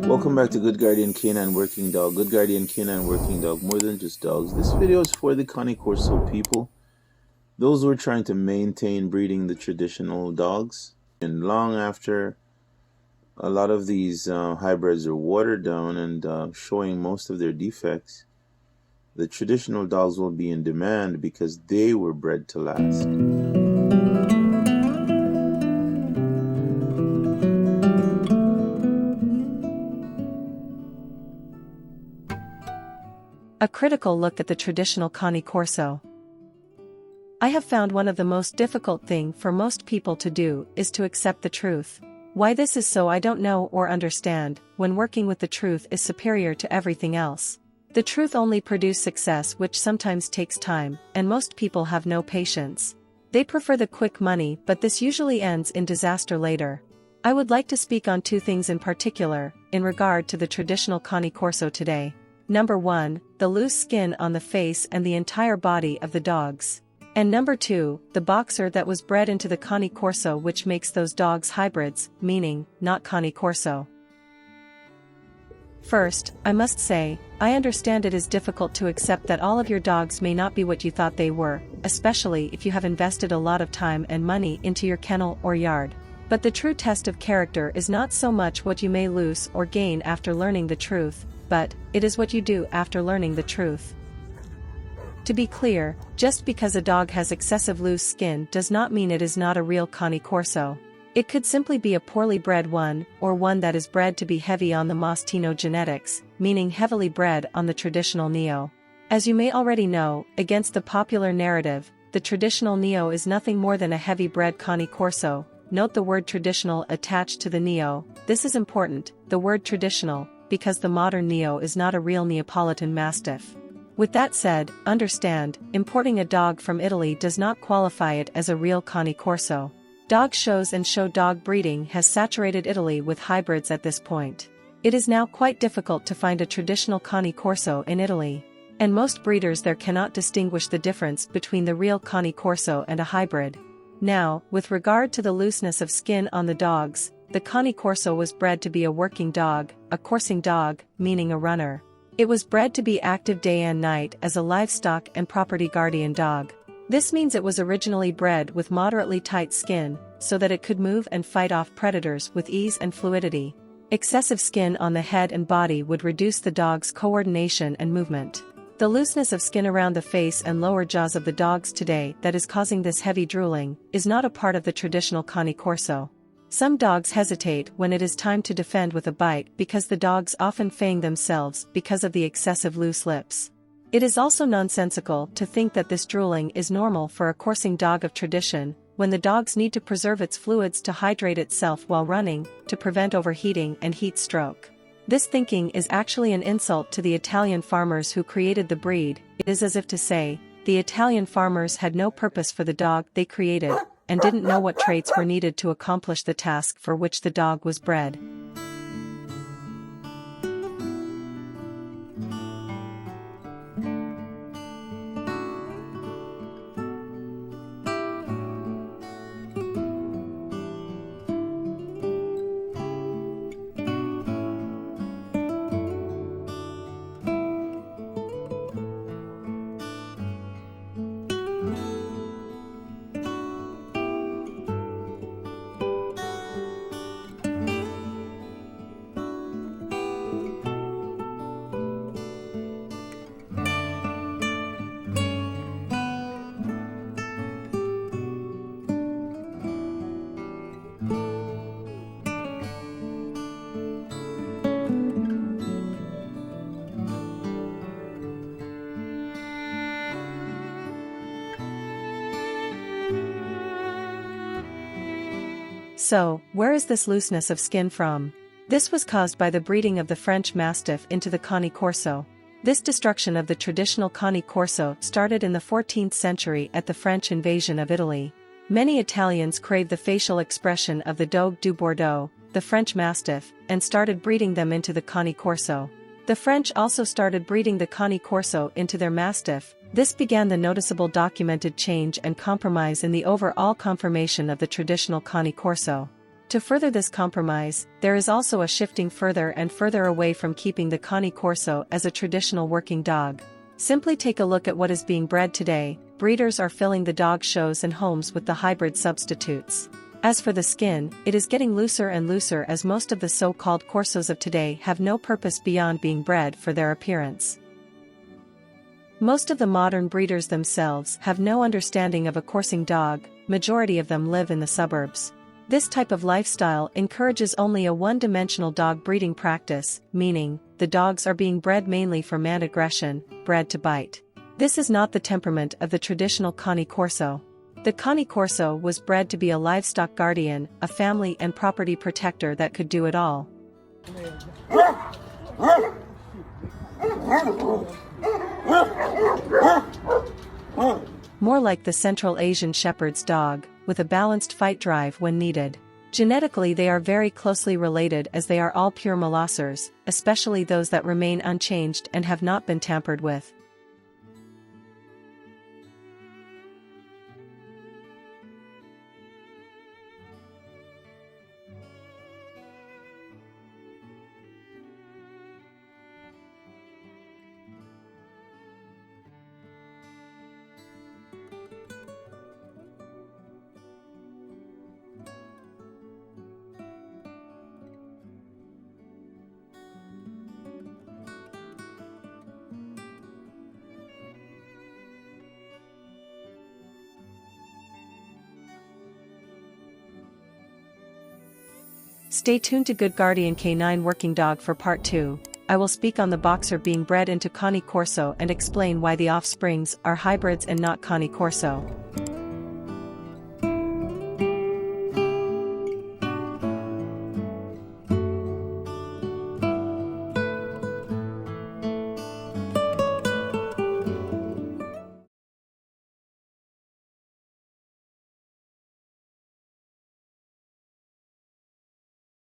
Welcome back to Good Guardian Canine Working Dog. Good Guardian Canine Working Dog, more than just dogs. This video is for the Cane Corso people, those who are trying to maintain breeding the traditional dogs. And long after a lot of these hybrids are watered down and showing most of their defects, the traditional dogs will be in demand because they were bred to last. A critical look at the traditional Cane Corso. I have found one of the most difficult thing for most people to do is to accept the truth. Why this is so I don't know or understand. When working with the truth is superior to everything else. The truth only produces success, which sometimes takes time, and most people have no patience. They prefer the quick money, but this usually ends in disaster later. I would like to speak on two things in particular, in regard to the traditional Cane Corso today. Number 1, the loose skin on the face and the entire body of the dogs. And number 2, the boxer that was bred into the Cane Corso, which makes those dogs hybrids, meaning, not Cane Corso. First, I must say, I understand it is difficult to accept that all of your dogs may not be what you thought they were, especially if you have invested a lot of time and money into your kennel or yard. But the true test of character is not so much what you may lose or gain after learning the truth, but it is what you do after learning the truth. To be clear, just because a dog has excessive loose skin does not mean it is not a real Cane Corso. It could simply be a poorly bred one, or one that is bred to be heavy on the Mastino genetics, meaning heavily bred on the traditional Neo. As you may already know, against the popular narrative, the traditional Neo is nothing more than a heavy bred Cane Corso. Note the word traditional attached to the Neo. This is important, the word traditional, because the modern Neo is not a real Neapolitan Mastiff. With that said, understand, importing a dog from Italy does not qualify it as a real Cane Corso. Dog shows and show dog breeding has saturated Italy with hybrids at this point. It is now quite difficult to find a traditional Cane Corso in Italy. And most breeders there cannot distinguish the difference between the real Cane Corso and a hybrid. Now, with regard to the looseness of skin on the dogs, the Cane Corso was bred to be a working dog, a coursing dog, meaning a runner. It was bred to be active day and night as a livestock and property guardian dog. This means it was originally bred with moderately tight skin, so that it could move and fight off predators with ease and fluidity. Excessive skin on the head and body would reduce the dog's coordination and movement. The looseness of skin around the face and lower jaws of the dogs today that is causing this heavy drooling is not a part of the traditional Cane Corso. Some dogs hesitate when it is time to defend with a bite because the dogs often fang themselves because of the excessive loose lips. It is also nonsensical to think that this drooling is normal for a coursing dog of tradition, when the dogs need to preserve its fluids to hydrate itself while running, to prevent overheating and heat stroke. This thinking is actually an insult to the Italian farmers who created the breed. It is as if to say, the Italian farmers had no purpose for the dog they created, and didn't know what traits were needed to accomplish the task for which the dog was bred. So, where is this looseness of skin from? This was caused by the breeding of the French Mastiff into the Cane Corso. This destruction of the traditional Cane Corso started in the 14th century at the French invasion of Italy. Many Italians craved the facial expression of the Dogue du Bordeaux, the French Mastiff, and started breeding them into the Cane Corso. The French also started breeding the Cane Corso into their Mastiff. This began the noticeable documented change and compromise in the overall conformation of the traditional Cane Corso. To further this compromise, there is also a shifting further and further away from keeping the Cane Corso as a traditional working dog. Simply take a look at what is being bred today. Breeders are filling the dog shows and homes with the hybrid substitutes. As for the skin, it is getting looser and looser as most of the so-called Corsos of today have no purpose beyond being bred for their appearance. Most of the modern breeders themselves have no understanding of a coursing dog. Majority of them live in the suburbs. This type of lifestyle encourages only a one-dimensional dog breeding practice, meaning, the dogs are being bred mainly for man aggression, bred to bite. This is not the temperament of the traditional Cane Corso. The Cane Corso was bred to be a livestock guardian, a family and property protector that could do it all. More like the Central Asian Shepherd's dog, with a balanced fight drive when needed. Genetically they are very closely related as they are all pure Molossers, especially those that remain unchanged and have not been tampered with. Stay tuned to Good Guardian K9 Working Dog for Part 2. I will speak on the boxer being bred into Cane Corso and explain why the offsprings are hybrids and not Cane Corso.